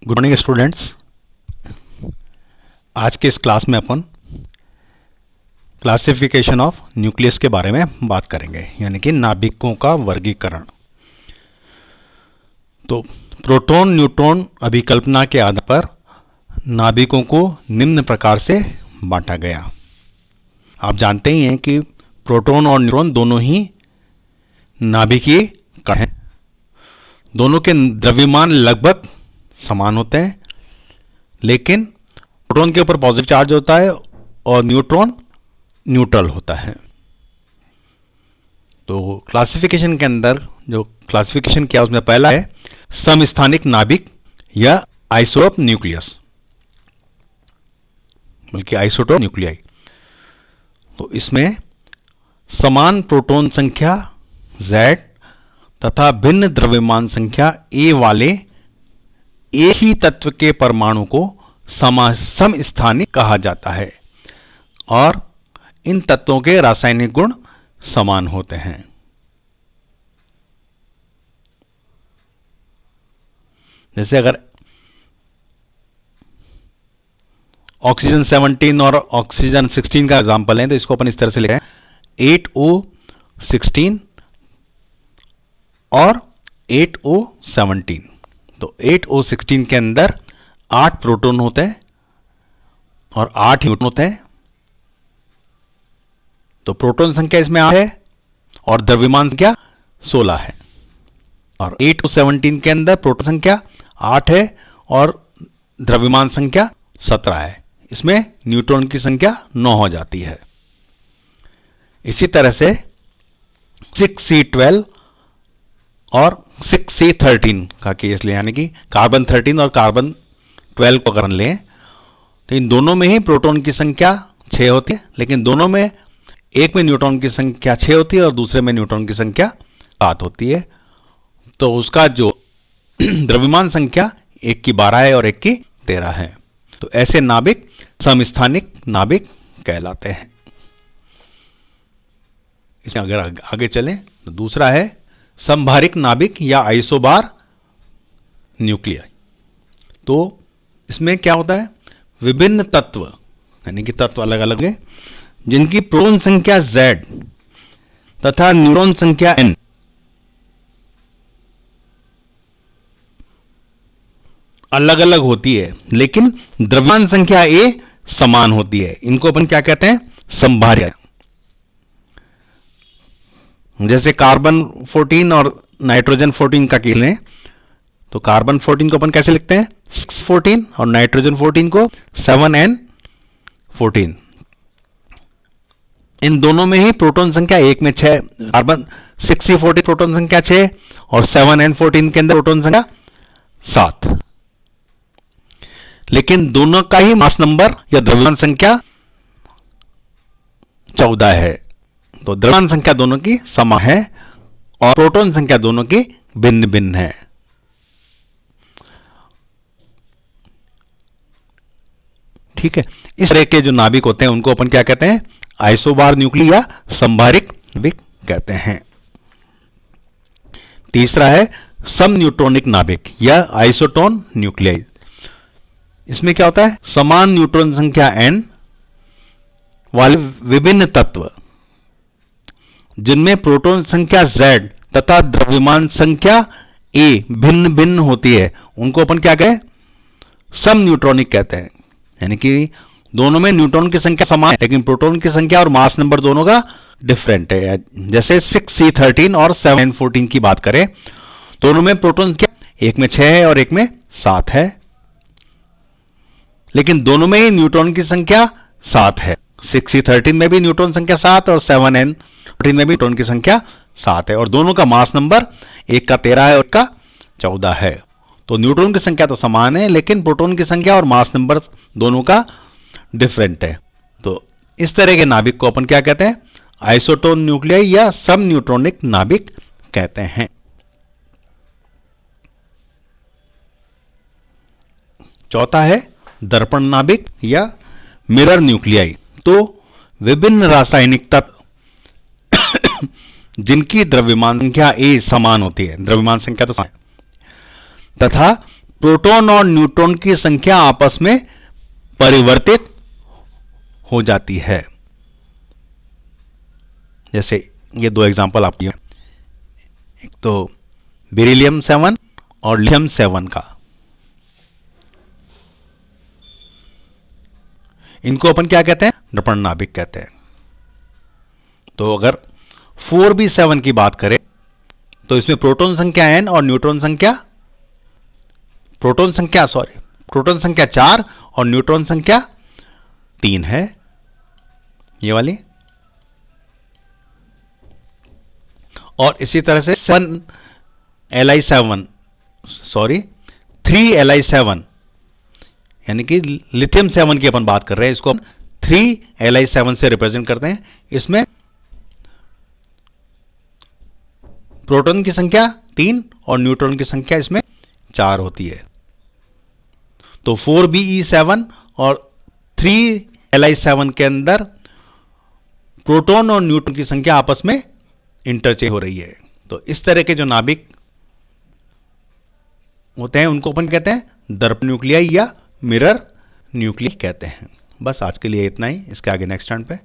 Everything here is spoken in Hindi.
Good morning students. आज के इस क्लास में अपन क्लासिफिकेशन ऑफ न्यूक्लियस के बारे में बात करेंगे, यानी कि नाभिकों का वर्गीकरण। तो प्रोटॉन न्यूट्रॉन अभिकल्पना के आधार पर नाभिकों को निम्न प्रकार से बांटा गया। आप जानते ही हैं कि प्रोटॉन और न्यूट्रॉन दोनों ही नाभिकीय कण हैं। दोनों के द्रव्यमान लगभग समान होते हैं, लेकिन प्रोटॉन के ऊपर पॉजिटिव चार्ज होता है और न्यूट्रॉन न्यूट्रल होता है। तो क्लासिफिकेशन के अंदर जो क्लासिफिकेशन किया उसमें पहला है समस्थानिक नाभिक या आइसोटोप न्यूक्लियस, बल्कि आइसोटोप न्यूक्लियाई। तो इसमें समान प्रोटॉन संख्या Z तथा भिन्न द्रव्यमान संख्या A वाले एक ही तत्व के परमाणु को समस्थानिक कहा जाता है और इन तत्वों के रासायनिक गुण समान होते हैं। जैसे अगर ऑक्सीजन 17 और ऑक्सीजन 16 का एग्जांपल है तो इसको अपन इस तरह से लिखते हैं 8O16 और 8O17। तो 8O16 के अंदर 8 प्रोटॉन होते हैं और 8 न्यूट्रॉन होते हैं। तो प्रोटॉन संख्या इसमें 8 है और द्रव्यमान संख्या 16 है। और 8O17 के अंदर प्रोटॉन संख्या 8 है और द्रव्यमान संख्या 17 है। इसमें न्यूट्रॉन की संख्या 9 हो जाती है। इसी तरह से 6C12 और 6C13 का केस ले, यानी कि कार्बन 13 और कार्बन 12 को अगर लें तो इन दोनों में ही प्रोटॉन की संख्या 6 होती है, लेकिन दोनों में एक में न्यूट्रॉन की संख्या 6 होती है और दूसरे में न्यूट्रॉन की संख्या 7 होती है। तो उसका जो द्रव्यमान संख्या एक की 12 है और एक की 13 है। तो ऐसे नाभिक समस्थानिक नाभिक कहलाते हैं। इसमें अगर आगे चलें तो दूसरा है समभारिक नाभिक या आइसोबार न्यूक्लियाई। तो इसमें क्या होता है, विभिन्न तत्व यानी कि तत्व अलग अलग हैं जिनकी प्रोटॉन संख्या Z तथा न्यूट्रॉन संख्या N अलग अलग होती है, लेकिन द्रव्यमान संख्या A समान होती है। इनको अपन क्या कहते हैं, समभारिक। जैसे कार्बन 14 और नाइट्रोजन 14 का केस लें तो कार्बन 14 को अपन कैसे लिखते हैं 614 और नाइट्रोजन 14 को 7N14। इन दोनों में ही प्रोटॉन संख्या एक में 6, कार्बन 6C14 प्रोटॉन संख्या 6 और 7N14 के अंदर प्रोटॉन संख्या 7। लेकिन दोनों का ही मास नंबर या द्रव्यमान संख्या 14 है। तो द्रव्यमान संख्या दोनों की समान है और प्रोटॉन संख्या दोनों की भिन्न भिन्न है। ठीक है, इस तरह के जो नाभिक होते हैं उनको अपन क्या कहते हैं, आइसोबार न्यूक्लियाई या समभारिक नाभिक कहते हैं। तीसरा है सम न्यूट्रॉनिक नाभिक या आइसोटोन न्यूक्लियाई। इसमें क्या होता है, समान न्यूट्रॉन संख्या N वाले विभिन्न तत्व जिनमें प्रोटॉन संख्या Z तथा द्रव्यमान संख्या A भिन्न भिन्न होती है उनको अपन क्या कहें, सम न्यूट्रॉनिक कहते हैं। यानी कि दोनों में न्यूट्रॉन की संख्या समान है लेकिन प्रोटॉन की संख्या और मास नंबर दोनों का डिफरेंट है। जैसे 6C13 और 7N14 की बात करें, दोनों में प्रोटॉन संख्या एक में 6 है और एक में 7 है, लेकिन दोनों में ही न्यूट्रॉन की संख्या 7 है। 6C13 में भी न्यूट्रॉन संख्या 7 और 7N14 में भी न्यूट्रॉन की संख्या 7 है और दोनों का मास नंबर एक का 13 है और एक का 14 है। तो न्यूट्रॉन की संख्या तो समान है लेकिन प्रोटॉन की संख्या और मास नंबर दोनों का डिफरेंट है। तो इस तरह के नाभिक को अपन क्या कहते हैं, आइसोटोन न्यूक्लियाई या सम न्यूट्रॉनिक नाभिक कहते हैं। चौथा है दर्पण नाभिक या मिरर न्यूक्लियाई। तो विभिन्न रासायनिक तत्व जिनकी द्रव्यमान संख्या A समान होती है, द्रव्यमान संख्या तो समान है, तथा प्रोटॉन और न्यूट्रॉन की संख्या आपस में परिवर्तित हो जाती है। जैसे ये दो एग्जांपल आपकी, एक तो बेरिलियम 7 और लिथियम 7 का। इनको अपन क्या कहते हैं? दर्पण नाभिक कहते हैं। तो अगर 4b7 की बात करें तो इसमें प्रोटॉन संख्या n और न्यूट्रॉन संख्या प्रोटॉन संख्या 4 और न्यूट्रॉन संख्या 3 है, ये वाली। और इसी तरह से 3Li7 यानी कि लिथियम 7 की अपन बात कर रहे हैं, इसको 3Li7 से रिप्रेजेंट करते हैं। इसमें प्रोटॉन की संख्या 3 और न्यूट्रॉन की संख्या इसमें 4 होती है। तो 4Be7 और 3Li7 के अंदर प्रोटॉन और न्यूट्रॉन की संख्या आपस में इंटरचेंज हो रही है। तो इस तरह के जो नाभिक होते हैं उनको अपन कहते हैं दर्पण न्यूक्लियाई या मिरर न्यूक्लियाई कहते हैं। बस आज के लिए इतना ही, इसके आगे नेक्स्ट टर्न पे